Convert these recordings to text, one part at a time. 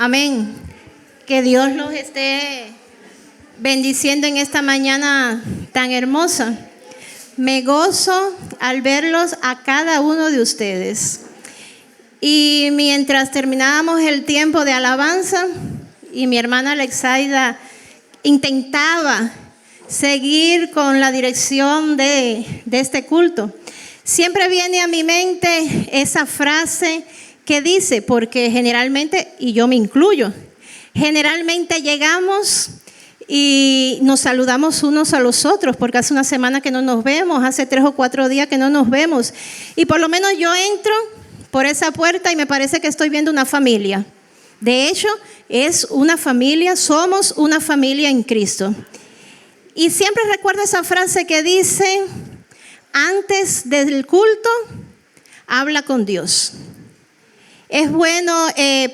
Amén. Que Dios los esté bendiciendo en esta mañana tan hermosa. Me gozo al verlos a cada uno de ustedes. Y mientras terminábamos el tiempo de alabanza y mi hermana Alexaida intentaba seguir con la dirección de este culto, siempre viene a mi mente esa frase que dice, porque generalmente, y yo me incluyo, generalmente llegamos y nos saludamos unos a los otros, porque hace una semana que no nos vemos, hace 3 o 4 días que no nos vemos, y por lo menos yo entro por esa puerta y me parece que estoy viendo una familia. De hecho, es una familia, somos una familia en Cristo. Y siempre recuerdo esa frase que dice, antes del culto, habla con Dios. Es bueno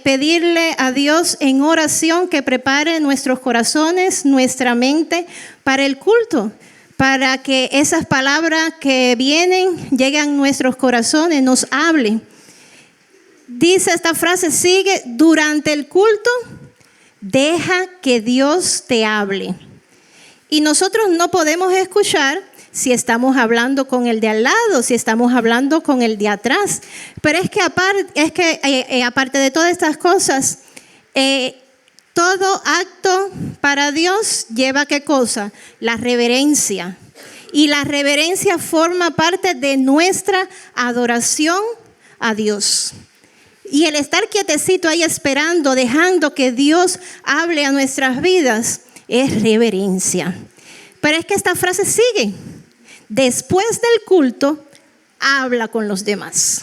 pedirle a Dios en oración que prepare nuestros corazones, nuestra mente para el culto, para que esas palabras que vienen lleguen a nuestros corazones, nos hablen. Dice esta frase, sigue, durante el culto, deja que Dios te hable. Y nosotros no podemos escuchar si estamos hablando con el de al lado, si estamos hablando con el de atrás. Pero es que aparte de todas estas cosas, todo acto para Dios lleva ¿qué cosa? La reverencia. Y la reverencia forma parte de nuestra adoración a Dios. Y el estar quietecito ahí esperando, dejando que Dios hable a nuestras vidas, es reverencia. Pero es que esta frase sigue. Después del culto, habla con los demás.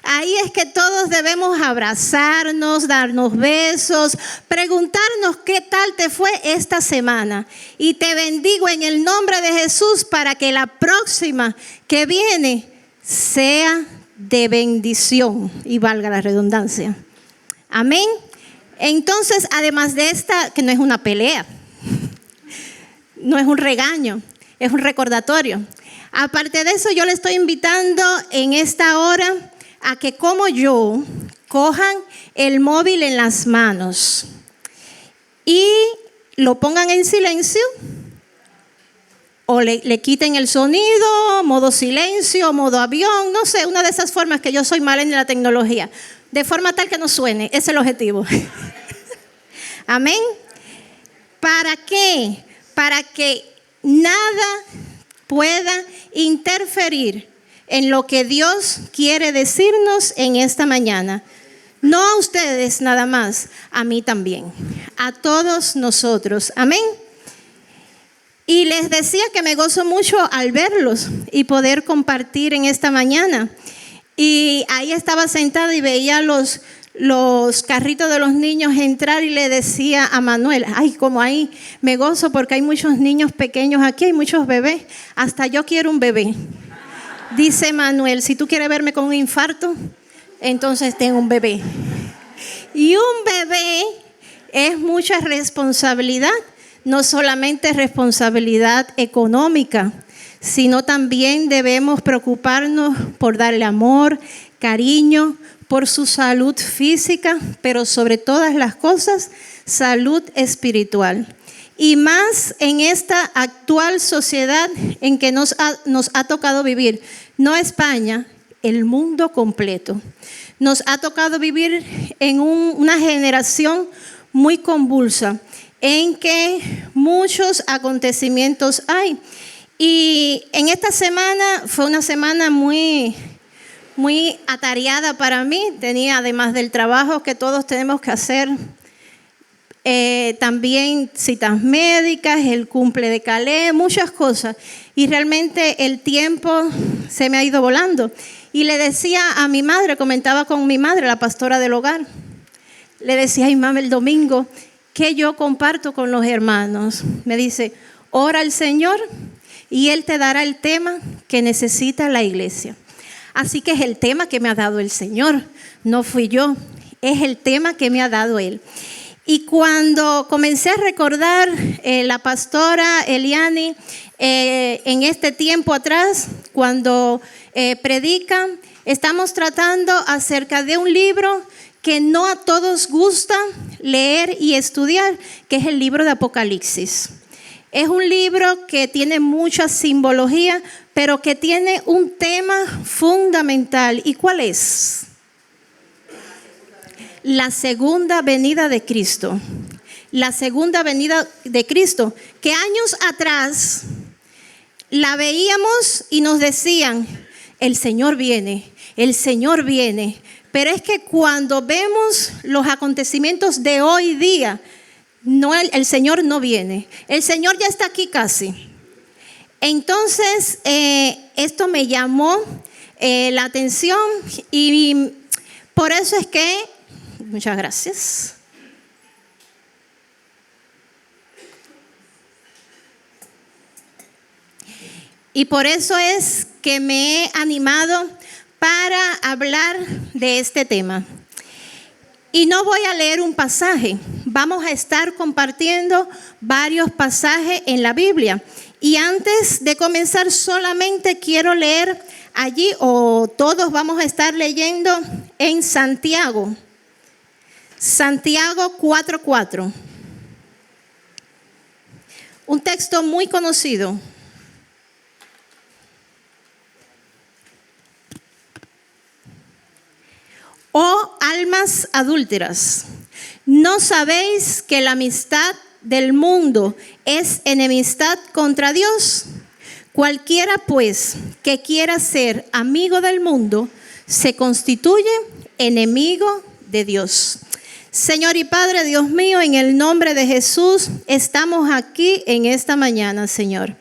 Ahí es que todos debemos abrazarnos, darnos besos, preguntarnos qué tal te fue esta semana. Y te bendigo en el nombre de Jesús para que la próxima que viene sea de bendición y valga la redundancia. Amén. Entonces, además de esta, que no es una pelea, no es un regaño, es un recordatorio. Aparte de eso, yo le estoy invitando en esta hora a que como yo cojan el móvil en las manos y lo pongan en silencio o le quiten el sonido, modo silencio, modo avión, no sé, una de esas formas que yo soy mala en la tecnología, de forma tal que no suene, ese es el objetivo. Amén. ¿Para qué? Para que nada pueda interferir en lo que Dios quiere decirnos en esta mañana. No a ustedes nada más, a mí también, a todos nosotros. Amén. Y les decía que me gozo mucho al verlos y poder compartir en esta mañana. Y ahí estaba sentada y veía los carritos de los niños entrar y le decía a Manuel, ay, como ahí me gozo porque hay muchos niños pequeños aquí, hay muchos bebés, hasta yo quiero un bebé. Dice Manuel, si tú quieres verme con un infarto, entonces tengo un bebé. Y un bebé es mucha responsabilidad, no solamente responsabilidad económica, sino también debemos preocuparnos por darle amor, cariño, por su salud física, pero sobre todas las cosas, salud espiritual. Y más en esta actual sociedad en que nos ha tocado vivir, no España, el mundo completo. Nos ha tocado vivir en una generación muy convulsa, en que muchos acontecimientos hay. Y en esta semana fue una semana muy atareada para mí. Tenía, además del trabajo que todos tenemos que hacer, también citas médicas, el cumple de Calais, muchas cosas. Y realmente el tiempo se me ha ido volando. Y le decía a mi madre, comentaba con mi madre, la pastora del hogar, le decía, ay mamá, el domingo, ¿qué yo comparto con los hermanos? Me dice, ora al Señor y Él te dará el tema que necesita la iglesia. Así que es el tema que me ha dado el Señor, no fui yo, es el tema que me ha dado Él. Y cuando comencé a recordar la pastora Eliani en este tiempo atrás, cuando predica, estamos tratando acerca de un libro que no a todos gusta leer y estudiar, que es el libro de Apocalipsis. Es un libro que tiene mucha simbología, pero que tiene un tema fundamental. ¿Y cuál es? La segunda venida de Cristo. La segunda venida de Cristo, que años atrás la veíamos y nos decían, el Señor viene, el Señor viene. Pero es que cuando vemos los acontecimientos de hoy día, no, el Señor no viene. El Señor ya está aquí casi. Entonces, esto me llamó la atención y por eso es que, muchas gracias. Y por eso es que me he animado para hablar de este tema. Y no voy a leer un pasaje, vamos a estar compartiendo varios pasajes en la Biblia. Y antes de comenzar solamente quiero leer allí, o todos vamos a estar leyendo en Santiago. Santiago 4:4. Un texto muy conocido. Oh almas adúlteras, ¿no sabéis que la amistad del mundo es enemistad contra Dios? Cualquiera pues que quiera ser amigo del mundo se constituye enemigo de Dios. Señor y Padre, Dios mío, en el nombre de Jesús estamos aquí en esta mañana, Señor.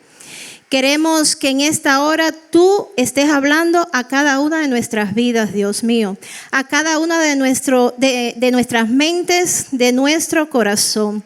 Queremos que en esta hora tú estés hablando a cada una de nuestras vidas, Dios mío, a cada una de nuestras mentes, de nuestro corazón.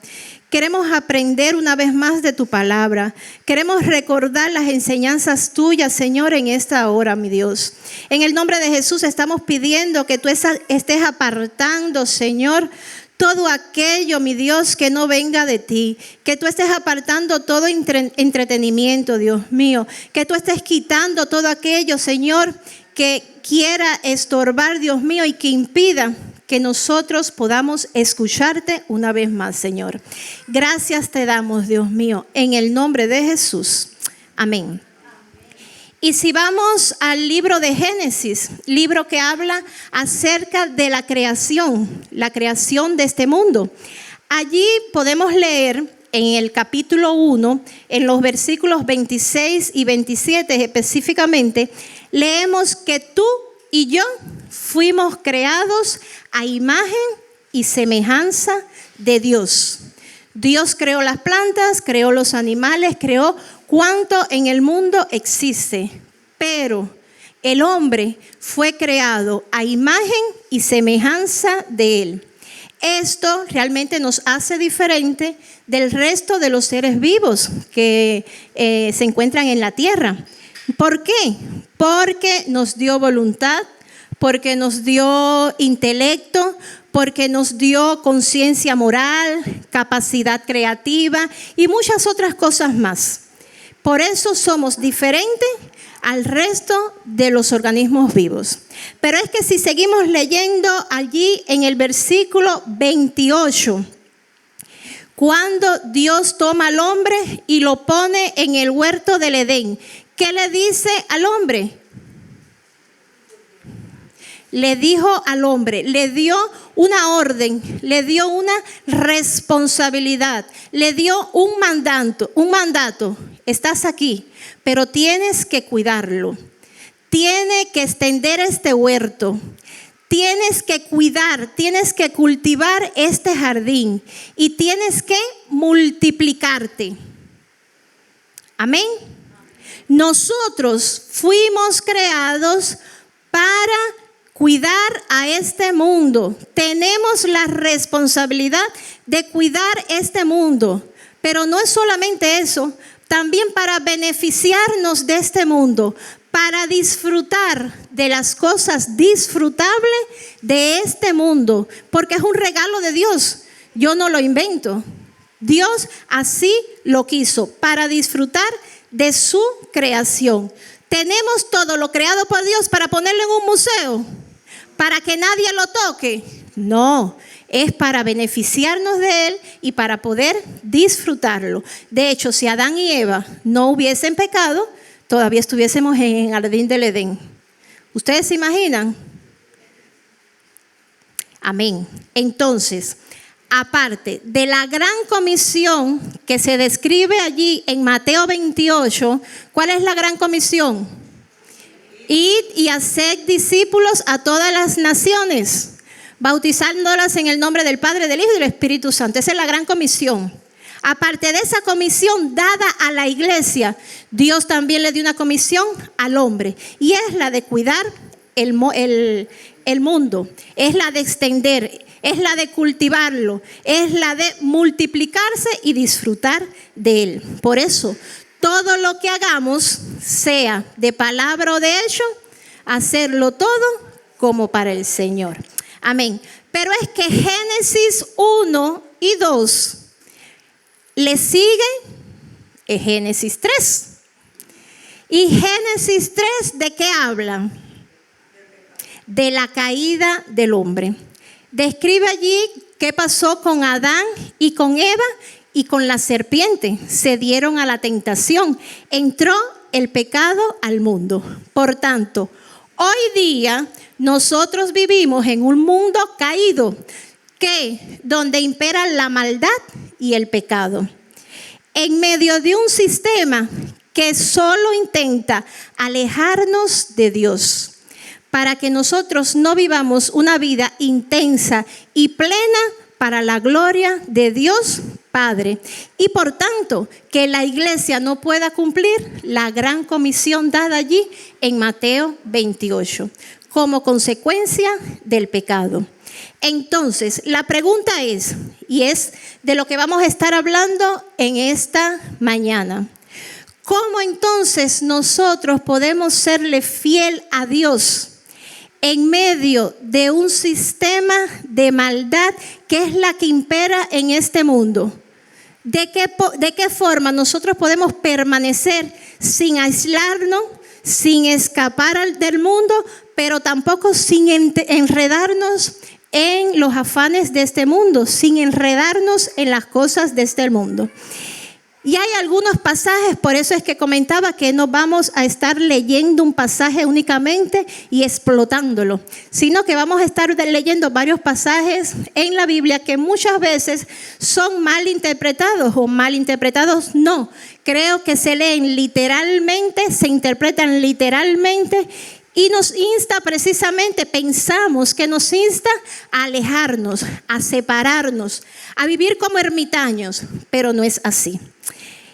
Queremos aprender una vez más de tu palabra. Queremos recordar las enseñanzas tuyas, Señor, en esta hora, mi Dios. En el nombre de Jesús estamos pidiendo que tú estés apartando, Señor, todo aquello, mi Dios, que no venga de ti, que tú estés apartando todo entretenimiento, Dios mío, que tú estés quitando todo aquello, Señor, que quiera estorbar, Dios mío, y que impida que nosotros podamos escucharte una vez más, Señor. Gracias te damos, Dios mío, en el nombre de Jesús. Amén. Y si vamos al libro de Génesis, libro que habla acerca de la creación de este mundo. Allí podemos leer en el capítulo 1, en los versículos 26 y 27 específicamente, leemos que tú y yo fuimos creados a imagen y semejanza de Dios. Dios creó las plantas, creó los animales, creó cuanto en el mundo existe, pero el hombre fue creado a imagen y semejanza de él. Esto realmente nos hace diferente del resto de los seres vivos que se encuentran en la tierra. ¿Por qué? Porque nos dio voluntad, porque nos dio intelecto, porque nos dio conciencia moral, capacidad creativa y muchas otras cosas más. Por eso somos diferentes al resto de los organismos vivos. Pero es que si seguimos leyendo allí en el versículo 28, cuando Dios toma al hombre y lo pone en el huerto del Edén, ¿qué le dice al hombre? Le dijo al hombre, le dio una orden, le dio una responsabilidad, le dio un mandato. Estás aquí, pero tienes que cuidarlo. Tienes que extender este huerto. Tienes que cuidar, tienes que cultivar este jardín y tienes que multiplicarte. Amén. Nosotros fuimos creados para cuidar a este mundo. Tenemos la responsabilidad de cuidar este mundo. Pero no es solamente eso, también para beneficiarnos de este mundo, para disfrutar de las cosas disfrutables de este mundo, porque es un regalo de Dios. Yo no lo invento. Dios así lo quiso, para disfrutar de su creación. Tenemos todo lo creado por Dios para ponerlo en un museo, para que nadie lo toque. No, es para beneficiarnos de Él y para poder disfrutarlo. De hecho, si Adán y Eva no hubiesen pecado, todavía estuviésemos en el jardín del Edén. ¿Ustedes se imaginan? Amén. Entonces, aparte de la gran comisión que se describe allí en Mateo 28, ¿cuál es la gran comisión? Id y haced discípulos a todas las naciones, bautizándolas en el nombre del Padre, del Hijo y del Espíritu Santo. Esa es la gran comisión. Aparte de esa comisión dada a la iglesia, Dios también le dio una comisión al hombre, y es la de cuidar el mundo, es la de extender, es la de cultivarlo, es la de multiplicarse y disfrutar de él. Por eso, todo lo que hagamos, sea de palabra o de hecho, hacerlo todo como para el Señor. Amén. Pero es que Génesis 1 y 2 le sigue Génesis 3. Y Génesis 3, ¿de qué habla? De la caída del hombre. Describe allí qué pasó con Adán y con Eva y con la serpiente. Se dieron a la tentación. Entró el pecado al mundo. Por tanto, hoy día nosotros vivimos en un mundo caído, donde impera la maldad y el pecado. En medio de un sistema que solo intenta alejarnos de Dios, para que nosotros no vivamos una vida intensa y plena para la gloria de Dios Padre. Y por tanto, que la iglesia no pueda cumplir la gran comisión dada allí en Mateo 28, como consecuencia del pecado. Entonces, la pregunta es, y es de lo que vamos a estar hablando en esta mañana: ¿cómo entonces nosotros podemos serle fiel a Dios en medio de un sistema de maldad que es la que impera en este mundo? ¿De qué forma nosotros podemos permanecer sin aislarnos, sin escapar del mundo, pero tampoco sin enredarnos en los afanes de este mundo, sin enredarnos en las cosas de este mundo? Y hay algunos pasajes, por eso es que comentaba que no vamos a estar leyendo un pasaje únicamente y explotándolo, sino que vamos a estar leyendo varios pasajes en la Biblia que muchas veces son mal interpretados o mal interpretados no. Creo que se leen literalmente, se interpretan literalmente y nos insta precisamente, pensamos que nos insta a alejarnos, a separarnos, a vivir como ermitaños, pero no es así.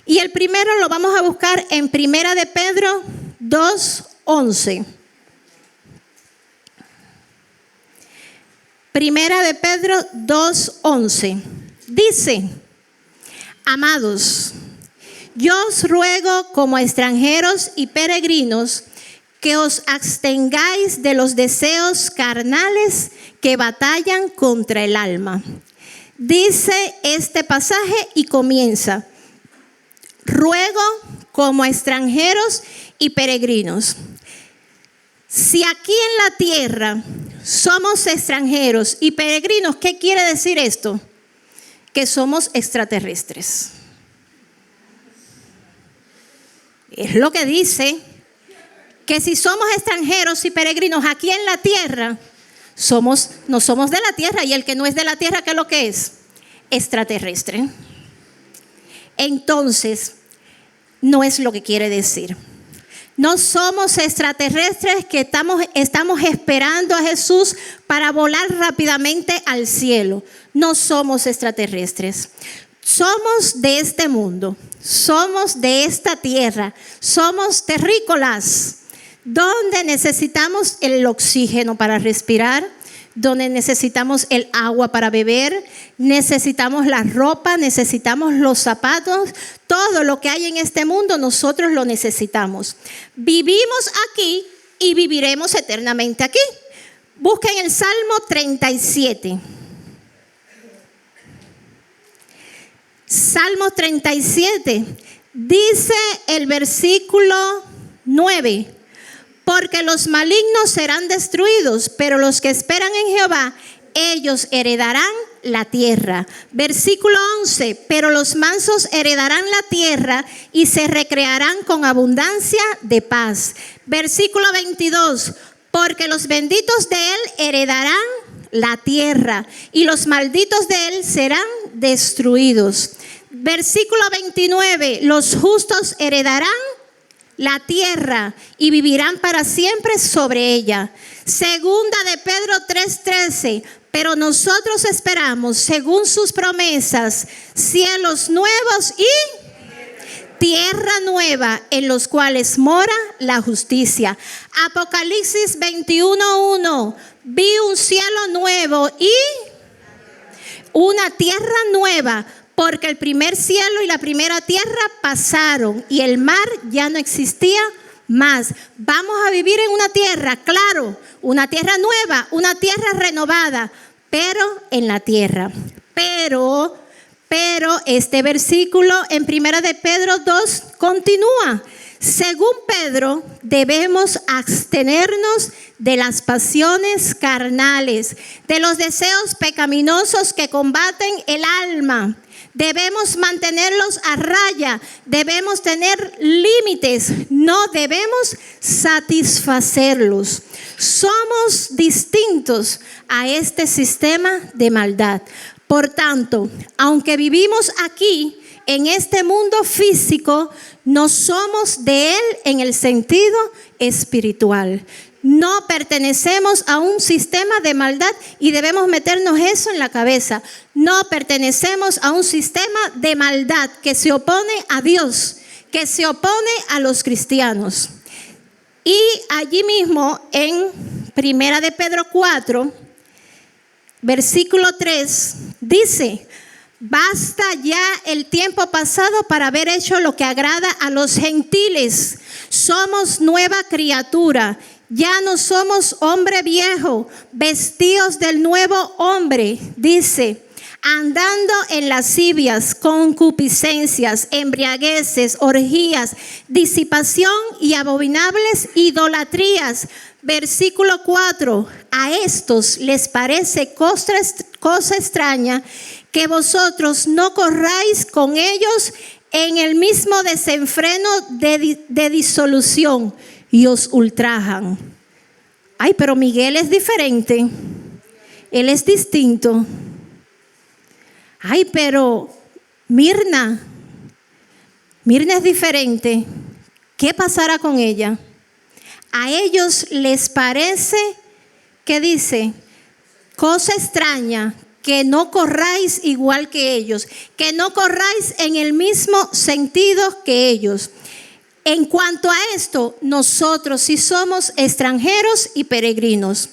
Y el primero lo vamos a buscar en Primera de Pedro 2:11. Primera de Pedro 2:11. Dice: amados, yo os ruego como extranjeros y peregrinos que os abstengáis de los deseos carnales que batallan contra el alma. Dice este pasaje y comienza: ruego como extranjeros y peregrinos. Si aquí en la tierra somos extranjeros y peregrinos, ¿qué quiere decir esto? Que somos extraterrestres. Es lo que dice, que si somos extranjeros y peregrinos aquí en la tierra, no somos de la tierra, y el que no es de la tierra, ¿qué es lo que es? Extraterrestre. Entonces, no es lo que quiere decir. No somos extraterrestres que estamos esperando a Jesús para volar rápidamente al cielo. No somos extraterrestres. Somos de este mundo, somos de esta tierra, somos terrícolas, donde necesitamos el oxígeno para respirar, donde necesitamos el agua para beber, necesitamos la ropa, necesitamos los zapatos. Todo lo que hay en este mundo nosotros lo necesitamos. Vivimos aquí y viviremos eternamente aquí. Busquen el Salmo 37. Salmo 37, dice el versículo 9: porque los malignos serán destruidos, pero los que esperan en Jehová ellos heredarán la tierra. Versículo 11, pero los mansos heredarán la tierra y se recrearán con abundancia de paz. Versículo 22, porque los benditos de él heredarán la tierra y los malditos de él serán destruidos. Versículo 29, los justos heredarán la tierra y vivirán para siempre sobre ella. Segunda de Pedro 3:13, pero nosotros esperamos, según sus promesas, cielos nuevos y tierra nueva en los cuales mora la justicia. Apocalipsis 21:1, vi un cielo nuevo y una tierra nueva, porque el primer cielo y la primera tierra pasaron y el mar ya no existía más. Vamos a vivir en una tierra, claro, una tierra nueva, una tierra renovada, pero en la tierra. Pero este versículo en 1 de Pedro 2 continúa. Según Pedro, debemos abstenernos de las pasiones carnales, de los deseos pecaminosos que combaten el alma. Debemos mantenerlos a raya, debemos tener límites, no debemos satisfacerlos. Somos distintos a este sistema de maldad. Por tanto, aunque vivimos aquí en este mundo físico, no somos de él en el sentido espiritual. No pertenecemos a un sistema de maldad y debemos meternos eso en la cabeza. No pertenecemos a un sistema de maldad que se opone a Dios, que se opone a los cristianos. Y allí mismo en 1 de Pedro 4, versículo 3, dice: basta ya el tiempo pasado para haber hecho lo que agrada a los gentiles. Somos nueva criatura. Ya no somos hombre viejo, vestidos del nuevo hombre, dice, andando en lascivias, concupiscencias, embriagueces, orgías, disipación y abominables idolatrías. Versículo 4, a estos les parece cosa extraña que vosotros no corráis con ellos en el mismo desenfreno de disolución y os ultrajan. Ay, pero Miguel es diferente, él es distinto. Ay, pero Mirna es diferente. ¿Qué pasará con ella? A ellos les parece, ¿qué dice? Cosa extraña, que no corráis igual que ellos, que no corráis en el mismo sentido que ellos. En cuanto a esto, nosotros sí somos extranjeros y peregrinos.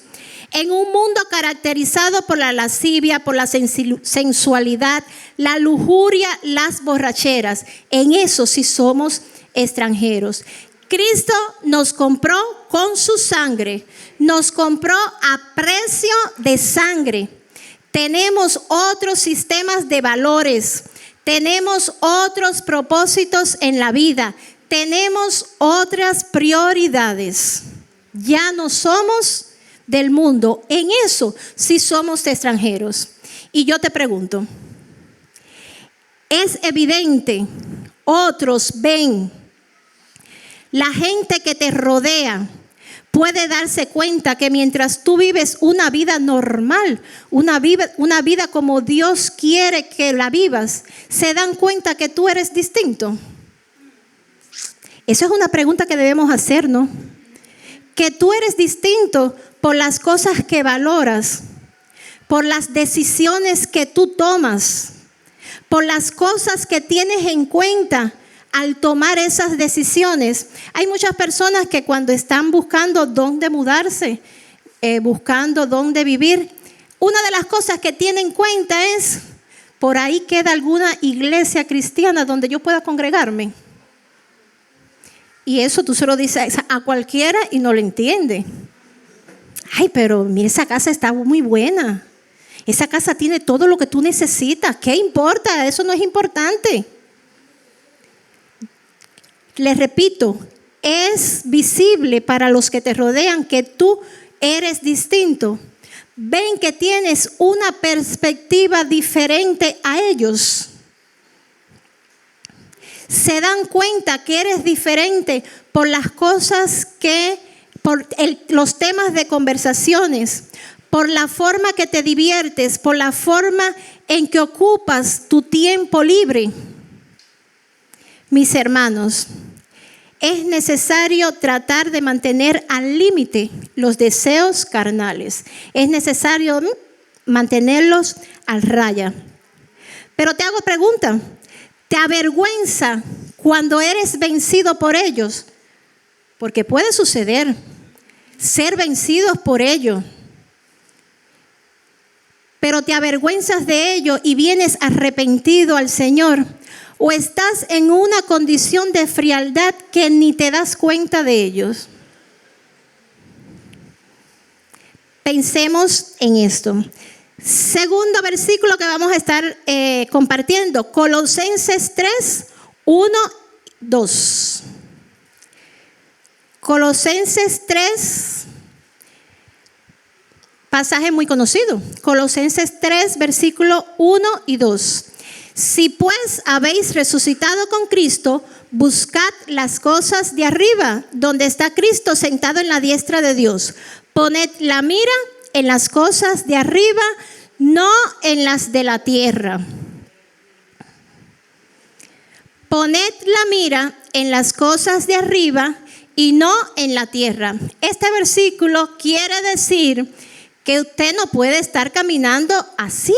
En un mundo caracterizado por la lascivia, por la sensualidad, la lujuria, las borracheras, en eso sí somos extranjeros. Cristo nos compró con su sangre, nos compró a precio de sangre. Tenemos otros sistemas de valores, tenemos otros propósitos en la vida, tenemos otras prioridades. Ya no somos del mundo, en eso sí somos extranjeros. Y yo te pregunto, es evidente, otros ven, la gente que te rodea puede darse cuenta que mientras tú vives una vida normal, una vida como Dios quiere que la vivas, se dan cuenta que tú eres distinto. Esa es una pregunta que debemos hacernos. Que tú eres distinto por las cosas que valoras, por las decisiones que tú tomas, por las cosas que tienes en cuenta al tomar esas decisiones. Hay muchas personas que cuando están buscando dónde mudarse, buscando dónde vivir, una de las cosas que tienen en cuenta es, por ahí queda alguna iglesia cristiana donde yo pueda congregarme. Y eso tú se lo dices a cualquiera y no lo entiende. Ay, pero mira, esa casa está muy buena. Esa casa tiene todo lo que tú necesitas. ¿Qué importa? Eso no es importante. Les repito, es visible para los que te rodean que tú eres distinto. ven que tienes una perspectiva diferente a ellos. Se dan cuenta que eres diferente por las cosas los temas de conversaciones, por la forma que te diviertes, por la forma en que ocupas tu tiempo libre. Mis hermanos, es necesario tratar de mantener al límite los deseos carnales. Es necesario mantenerlos al raya. Pero te hago pregunta, ¿te avergüenza cuando eres vencido por ellos? Porque puede suceder ser vencidos por ellos. Pero te avergüenzas de ello y vienes arrepentido al Señor. ¿O estás en una condición de frialdad que ni te das cuenta de ellos? Pensemos en esto. Segundo versículo que vamos a estar compartiendo. Colosenses 3, 1, 2. Colosenses 3, pasaje muy conocido. Colosenses 3, versículo 1 y 2. Si pues habéis resucitado con Cristo, buscad las cosas de arriba, donde está Cristo sentado en la diestra de Dios. Poned la mira en las cosas de arriba, no en las de la tierra. Poned la mira en las cosas de arriba y no en la tierra. Este versículo quiere decir que usted no puede estar caminando así,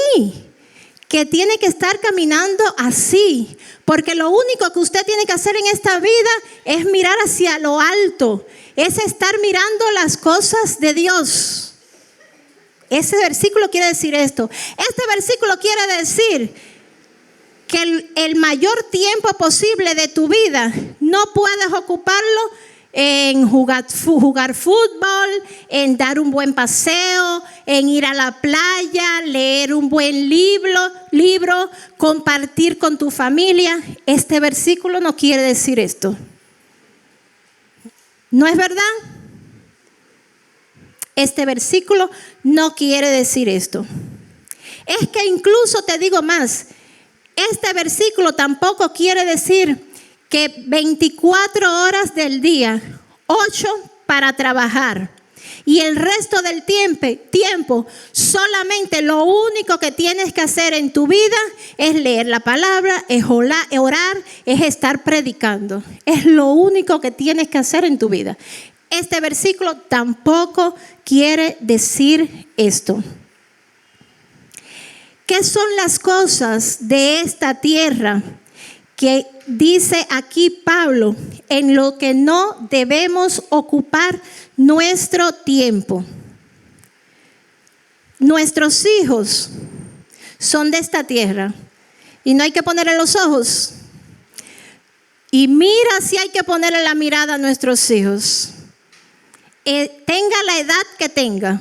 que tiene que estar caminando así, porque lo único que usted tiene que hacer en esta vida es mirar hacia lo alto, es estar mirando las cosas de Dios. Ese versículo quiere decir esto. Este versículo quiere decir que el mayor tiempo posible de tu vida no puedes ocuparlo en jugar fútbol, en dar un buen paseo, en ir a la playa, leer un buen libro, compartir con tu familia. Este versículo no quiere decir esto. ¿No es verdad? Este versículo no quiere decir esto. Es que incluso te digo más, este versículo tampoco quiere decir que 24 horas del día, 8 para trabajar y el resto del tiempo solamente lo único que tienes que hacer en tu vida es leer la palabra, es orar, es estar predicando. Es lo único que tienes que hacer en tu vida. Este versículo tampoco quiere decir esto. ¿Qué son las cosas de esta tierra que dice aquí Pablo en lo que no debemos ocupar nuestro tiempo? Nuestros hijos son de esta tierra y no hay que ponerle los ojos. Y mira si hay que ponerle la mirada a nuestros hijos. Tenga la edad que tenga.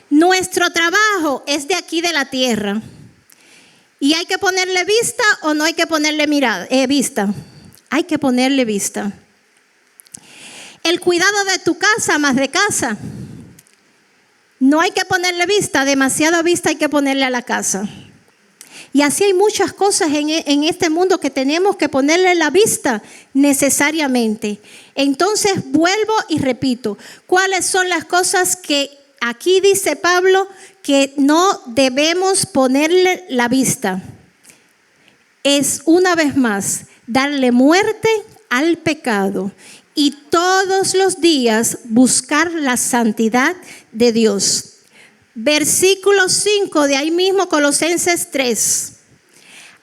Nuestro trabajo es de aquí de la tierra. ¿Y hay que ponerle vista o no hay que ponerle vista? Hay que ponerle vista. El cuidado de tu casa, más de casa. No hay que ponerle vista, demasiada vista hay que ponerle a la casa. Y así hay muchas cosas en este mundo que tenemos que ponerle la vista necesariamente. Entonces vuelvo y repito, ¿cuáles son las cosas que aquí dice Pablo que no debemos ponerle la vista? Es una vez más darle muerte al pecado y todos los días buscar la santidad de Dios. Versículo 5 de ahí mismo, Colosenses 3.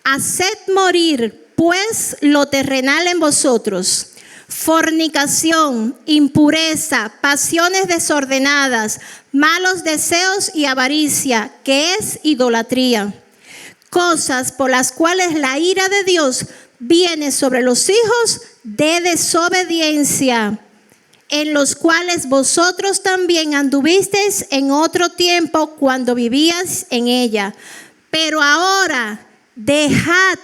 Haced morir pues lo terrenal en vosotros: fornicación, impureza, pasiones desordenadas, malos deseos y avaricia, que es idolatría. Cosas por las cuales la ira de Dios viene sobre los hijos de desobediencia, en los cuales vosotros también anduvisteis en otro tiempo cuando vivíais en ella. Pero ahora dejad,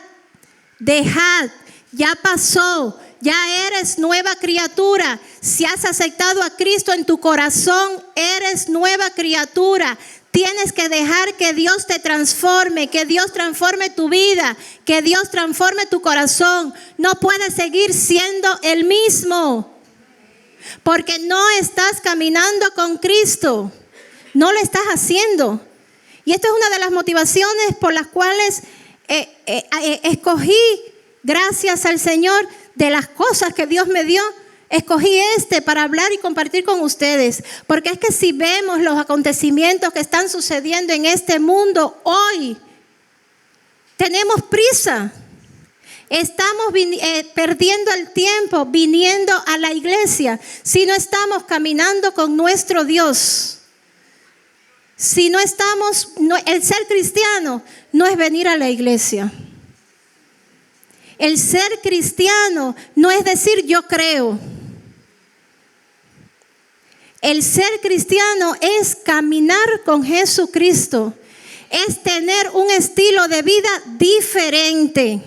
ya pasó, ya eres nueva criatura. Si has aceptado a Cristo en tu corazón, eres nueva criatura. Tienes que dejar que Dios te transforme, que Dios transforme tu vida, que Dios transforme tu corazón. No puedes seguir siendo el mismo, porque no estás caminando con Cristo. No lo estás haciendo. Y esta es una de las motivaciones por las cuales escogí, gracias al Señor, de las cosas que Dios me dio, escogí para hablar y compartir con ustedes. Porque es que si vemos los acontecimientos que están sucediendo en este mundo hoy, tenemos prisa. Estamos perdiendo el tiempo viniendo a la iglesia si no estamos caminando con nuestro Dios. Si no estamos, el ser cristiano no es venir a la iglesia. El ser cristiano no es decir yo creo. El ser cristiano es caminar con Jesucristo. Es tener un estilo de vida diferente.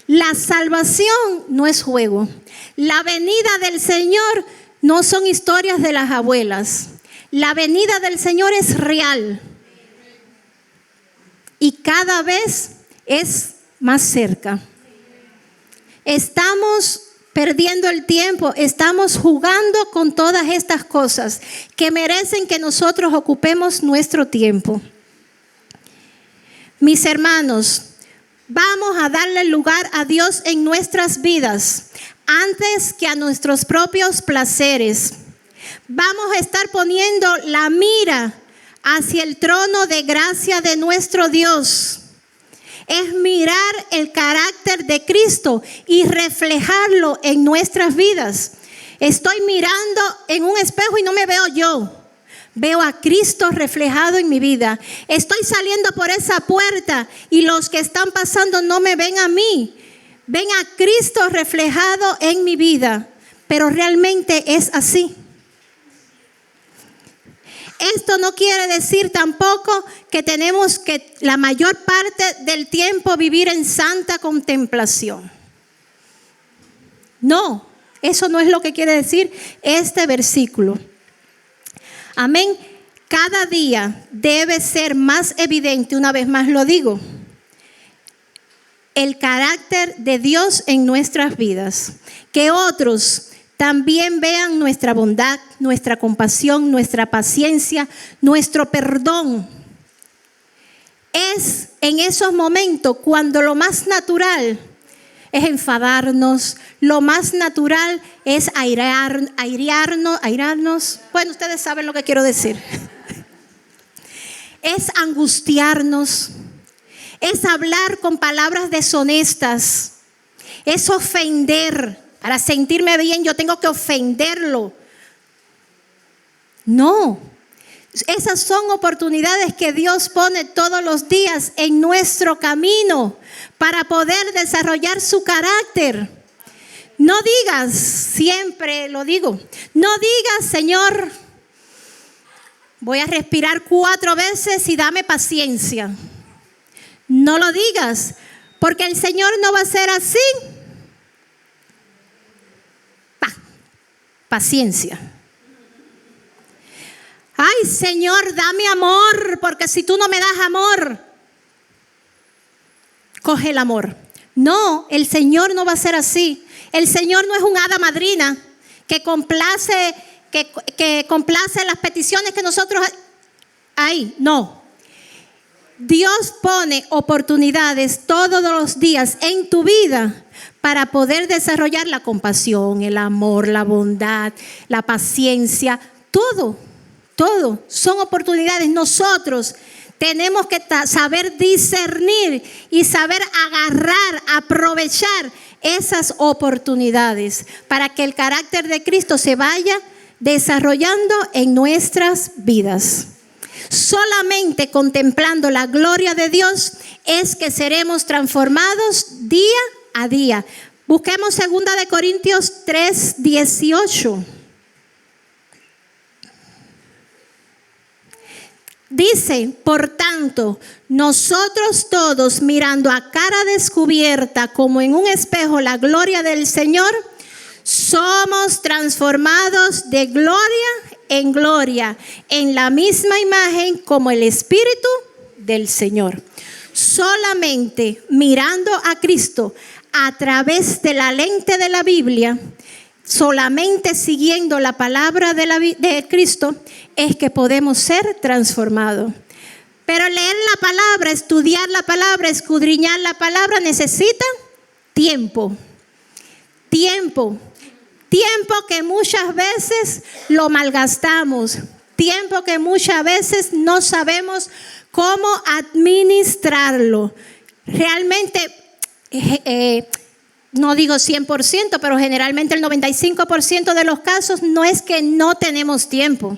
La salvación no es juego. La venida del Señor no son historias de las abuelas. La venida del Señor es real. Y cada vez es más cerca. Estamos perdiendo el tiempo, estamos jugando con todas estas cosas que merecen que nosotros ocupemos nuestro tiempo. Mis hermanos, vamos a darle lugar a Dios en nuestras vidas antes que a nuestros propios placeres. Vamos a estar poniendo la mira hacia el trono de gracia de nuestro Dios. Es mirar el carácter de Cristo y reflejarlo en nuestras vidas. Estoy mirando en un espejo y no me veo yo. Veo a Cristo reflejado en mi vida. Estoy saliendo por esa puerta y los que están pasando no me ven a mí. Ven a Cristo reflejado en mi vida. Pero realmente es así. Esto no quiere decir tampoco que tenemos que la mayor parte del tiempo vivir en santa contemplación. No, eso no es lo que quiere decir este versículo. Amén. Cada día debe ser más evidente, una vez más lo digo, el carácter de Dios en nuestras vidas. Que otros también vean nuestra bondad, nuestra compasión, nuestra paciencia, nuestro perdón. Es en esos momentos cuando lo más natural es enfadarnos, lo más natural es airarnos. Bueno, ustedes saben lo que quiero decir. Es angustiarnos, es hablar con palabras deshonestas, es ofender. Para sentirme bien yo tengo que ofenderlo. No, esas son oportunidades que Dios pone todos los días en nuestro camino para poder desarrollar su carácter. No digas, siempre lo digo, no digas, Señor, voy a respirar 4 veces y dame paciencia. No lo digas, porque el Señor no va a ser así. Paciencia. Ay, Señor, dame amor, porque si tú no me das amor, coge el amor. No, el Señor no va a ser así. El Señor no es un hada madrina que complace las peticiones que nosotros hay. No. Dios pone oportunidades todos los días en tu vida para poder desarrollar la compasión, el amor, la bondad, la paciencia, todo son oportunidades. Nosotros tenemos que saber discernir y saber agarrar, aprovechar esas oportunidades para que el carácter de Cristo se vaya desarrollando en nuestras vidas. Solamente contemplando la gloria de Dios es que seremos transformados día a día. Busquemos 2 Corintios 3:18. Dice, por tanto, nosotros todos mirando a cara descubierta como en un espejo la gloria del Señor, somos transformados de gloria en la misma imagen como el Espíritu del Señor. Solamente mirando a Cristo a través de la lente de la Biblia, solamente siguiendo la palabra de Cristo, es que podemos ser transformados. Pero leer la palabra, estudiar la palabra, escudriñar la palabra necesita tiempo. Tiempo que muchas veces lo malgastamos. Tiempo que muchas veces no sabemos cómo administrarlo. Realmente, no digo 100%, pero generalmente el 95% de los casos no es que no tenemos tiempo.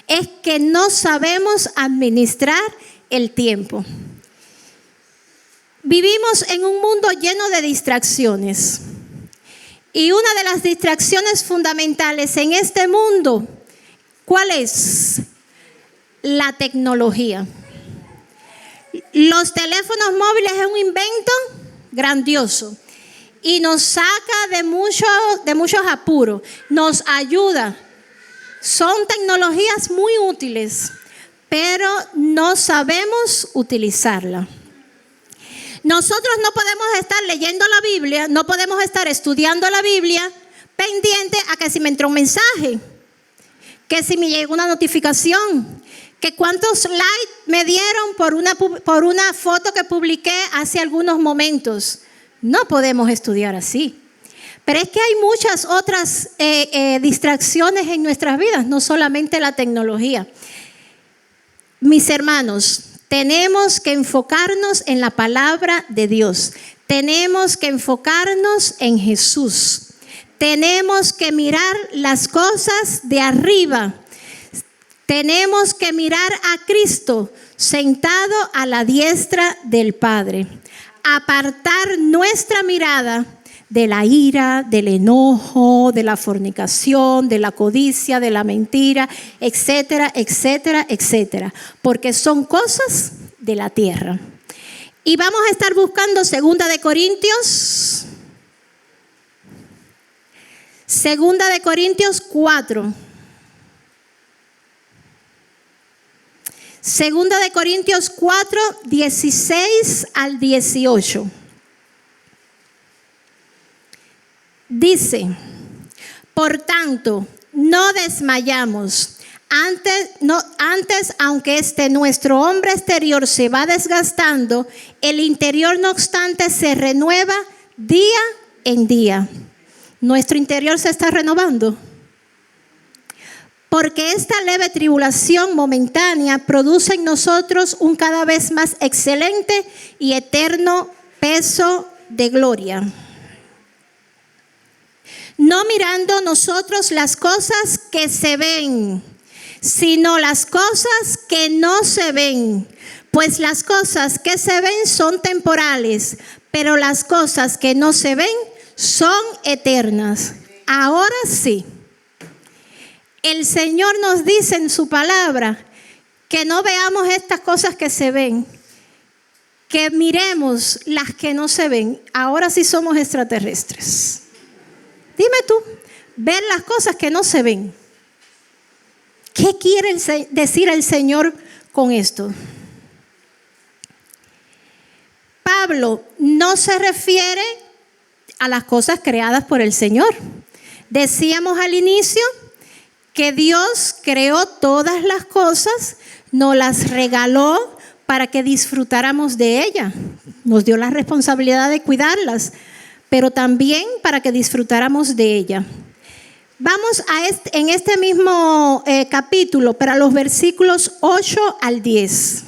Es que no sabemos administrar el tiempo. Vivimos en un mundo lleno de distracciones. Y una de las distracciones fundamentales en este mundo, ¿cuál es? La tecnología. Los teléfonos móviles es un invento grandioso y nos saca de muchos apuros, nos ayuda. Son tecnologías muy útiles, pero no sabemos utilizarla. Nosotros no podemos estar leyendo la Biblia, no podemos estar estudiando la Biblia pendiente a que si me entró un mensaje, que si me llegó una notificación, que cuántos likes me dieron por una foto que publiqué hace algunos momentos. No podemos estudiar así. Pero es que hay muchas otras distracciones en nuestras vidas, no solamente la tecnología. Mis hermanos, tenemos que enfocarnos en la palabra de Dios. Tenemos que enfocarnos en Jesús. Tenemos que mirar las cosas de arriba. Tenemos que mirar a Cristo sentado a la diestra del Padre. Apartar nuestra mirada de la ira, del enojo, de la fornicación, de la codicia, de la mentira, etcétera, etcétera, etcétera. Porque son cosas de la tierra. Y vamos a estar buscando 2 Corintios 4. 2 Corintios 4, 16 al 18. Dice, por tanto, no desmayamos. Antes, aunque nuestro hombre exterior se va desgastando, el interior no obstante se renueva día en día. Nuestro interior se está renovando. Porque esta leve tribulación momentánea produce en nosotros un cada vez más excelente y eterno peso de gloria. No mirando nosotros las cosas que se ven, sino las cosas que no se ven. Pues las cosas que se ven son temporales, pero las cosas que no se ven son eternas. Ahora sí. El Señor nos dice en su palabra que no veamos estas cosas que se ven, que miremos las que no se ven. Ahora sí somos extraterrestres. Dime tú, ver las cosas que no se ven. ¿Qué quiere decir el Señor con esto? Pablo no se refiere a las cosas creadas por el Señor. Decíamos al inicio que Dios creó todas las cosas, nos las regaló para que disfrutáramos de ellas. Nos dio la responsabilidad de cuidarlas, pero también para que disfrutáramos de ella. Vamos en este mismo capítulo, para los versículos 8 al 10.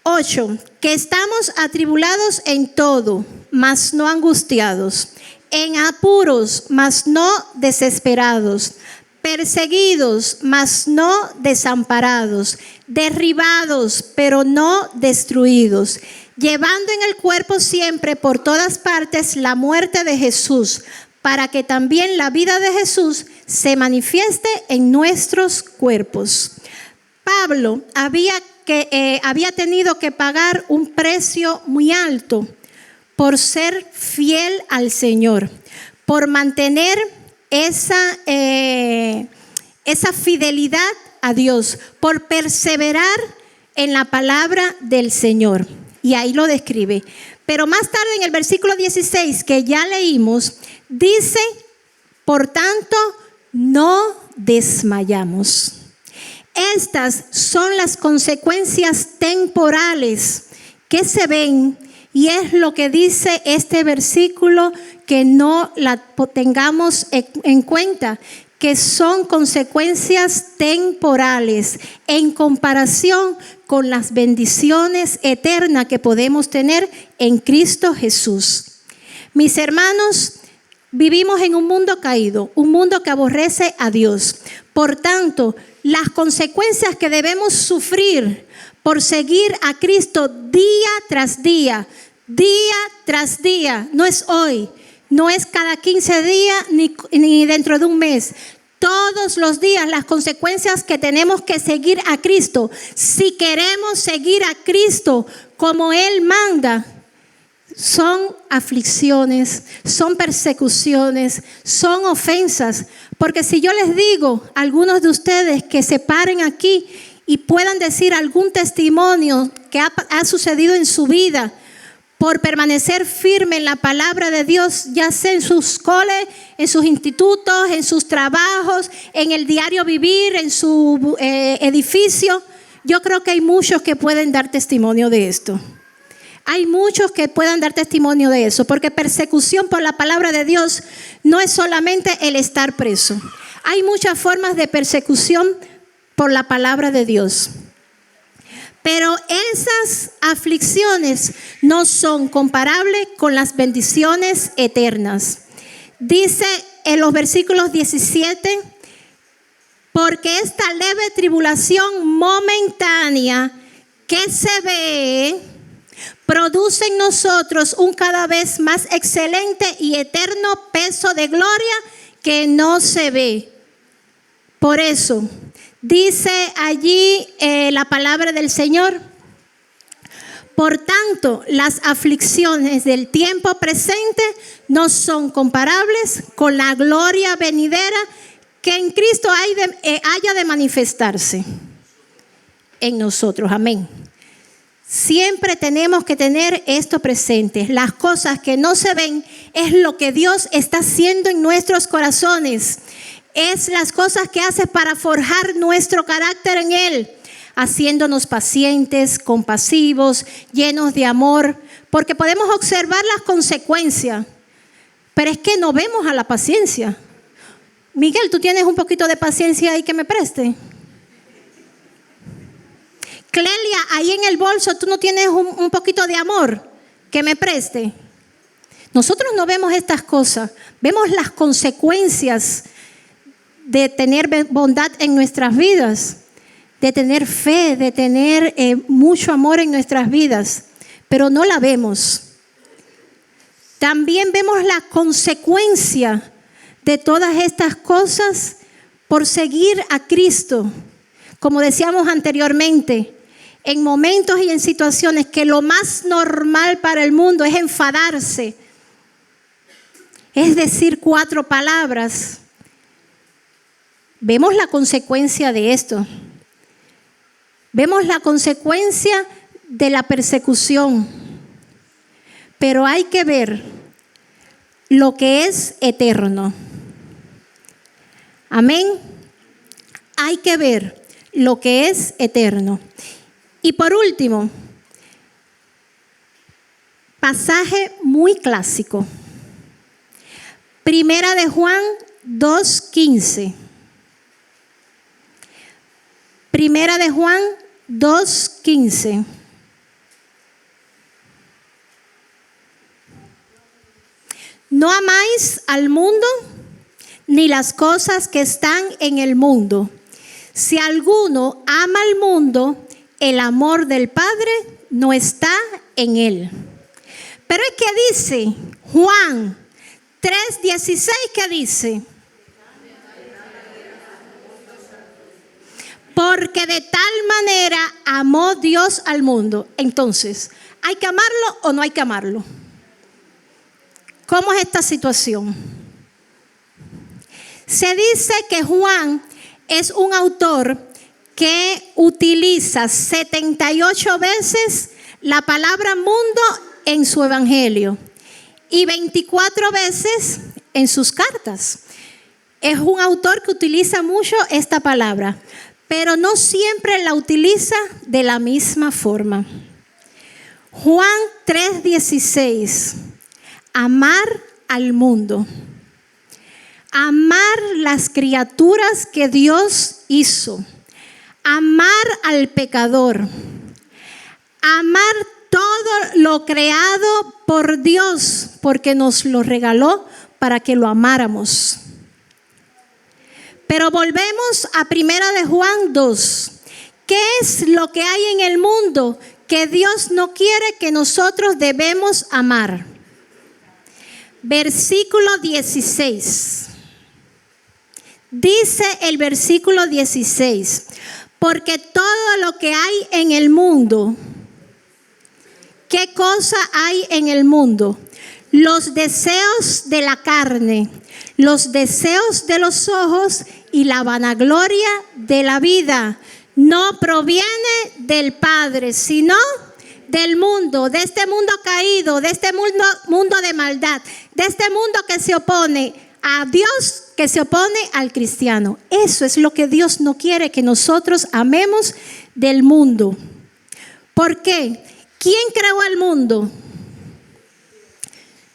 8. Que estamos atribulados en todo, mas no angustiados, en apuros, mas no desesperados, perseguidos, mas no desamparados, derribados, pero no destruidos, llevando en el cuerpo siempre por todas partes la muerte de Jesús, para que también la vida de Jesús se manifieste en nuestros cuerpos. Pablo había tenido que pagar un precio muy alto por ser fiel al Señor, por mantener esa fidelidad a Dios, por perseverar en la palabra del Señor. Y ahí lo describe. Pero más tarde en el versículo 16 que ya leímos, dice, por tanto, no desmayamos. Estas son las consecuencias temporales que se ven, y es lo que dice este versículo, que no la tengamos en cuenta, que son consecuencias temporales en comparación con las bendiciones eternas que podemos tener en Cristo Jesús. Mis hermanos, vivimos en un mundo caído, un mundo que aborrece a Dios. Por tanto, las consecuencias que debemos sufrir por seguir a Cristo día tras día, no es hoy, no es cada 15 días ni dentro de un mes. Todos los días las consecuencias que tenemos que seguir a Cristo, si queremos seguir a Cristo como Él manda, son aflicciones, son persecuciones, son ofensas. Porque si yo les digo a algunos de ustedes que se paren aquí y puedan decir algún testimonio que ha sucedido en su vida por permanecer firme en la palabra de Dios, ya sea en sus coles, en sus institutos, en sus trabajos, en el diario vivir, en su edificio, yo creo que hay muchos que pueden dar testimonio de esto. Hay muchos que puedan dar testimonio de eso, porque persecución por la palabra de Dios no es solamente el estar preso. Hay muchas formas de persecución por la palabra de Dios. Pero esas aflicciones no son comparables con las bendiciones eternas. Dice en los versículos 17, porque esta leve tribulación momentánea que se ve, produce en nosotros un cada vez más excelente y eterno peso de gloria que no se ve. Por eso, dice allí la palabra del Señor, por tanto, las aflicciones del tiempo presente no son comparables con la gloria venidera que en Cristo haya de manifestarse en nosotros. Amén. Siempre tenemos que tener esto presente. Las cosas que no se ven es lo que Dios está haciendo en nuestros corazones. Es las cosas que hace para forjar nuestro carácter en Él, haciéndonos pacientes, compasivos, llenos de amor, porque podemos observar las consecuencias, pero es que no vemos a la paciencia. Miguel, ¿tú tienes un poquito de paciencia ahí que me preste? Clelia, ahí en el bolso, ¿tú no tienes un poquito de amor que me preste? Nosotros no vemos estas cosas, vemos las consecuencias de tener bondad en nuestras vidas, de tener fe, de tener mucho amor en nuestras vidas, pero no la vemos. También vemos la consecuencia de todas estas cosas por seguir a Cristo. Como decíamos anteriormente, en momentos y en situaciones que lo más normal para el mundo es enfadarse, es decir 4 palabras. Vemos la consecuencia de esto. Vemos la consecuencia de la persecución. Pero hay que ver lo que es eterno. Amén. Hay que ver lo que es eterno. Y por último, pasaje muy clásico. Primera de Juan 2:15. Primera de Juan 2:15. No amáis al mundo ni las cosas que están en el mundo. Si alguno ama al mundo, el amor del Padre no está en él. Pero es que dice Juan, 3:16, ¿qué dice? Porque de tal manera amó Dios al mundo. Entonces, ¿hay que amarlo o no hay que amarlo? ¿Cómo es esta situación? Se dice que Juan es un autor que utiliza 78 veces la palabra mundo en su evangelio y 24 veces en sus cartas. Es un autor que utiliza mucho esta palabra, pero no siempre la utiliza de la misma forma. Juan 3:16, amar al mundo, amar las criaturas que Dios hizo, amar al pecador, amar todo lo creado por Dios, porque nos lo regaló para que lo amáramos. Pero volvemos a 1 de Juan 2. ¿Qué es lo que hay en el mundo que Dios no quiere que nosotros debemos amar? Versículo 16. Dice el versículo 16, porque todo lo que hay en el mundo, ¿qué cosa hay en el mundo? Los deseos de la carne, los deseos de los ojos y la vanagloria de la vida no proviene del Padre, sino del mundo, de este mundo caído, de este mundo de maldad, de este mundo que se opone a Dios, que se opone al cristiano. Eso es lo que Dios no quiere que nosotros amemos del mundo. ¿Por qué? ¿Quién creó el mundo?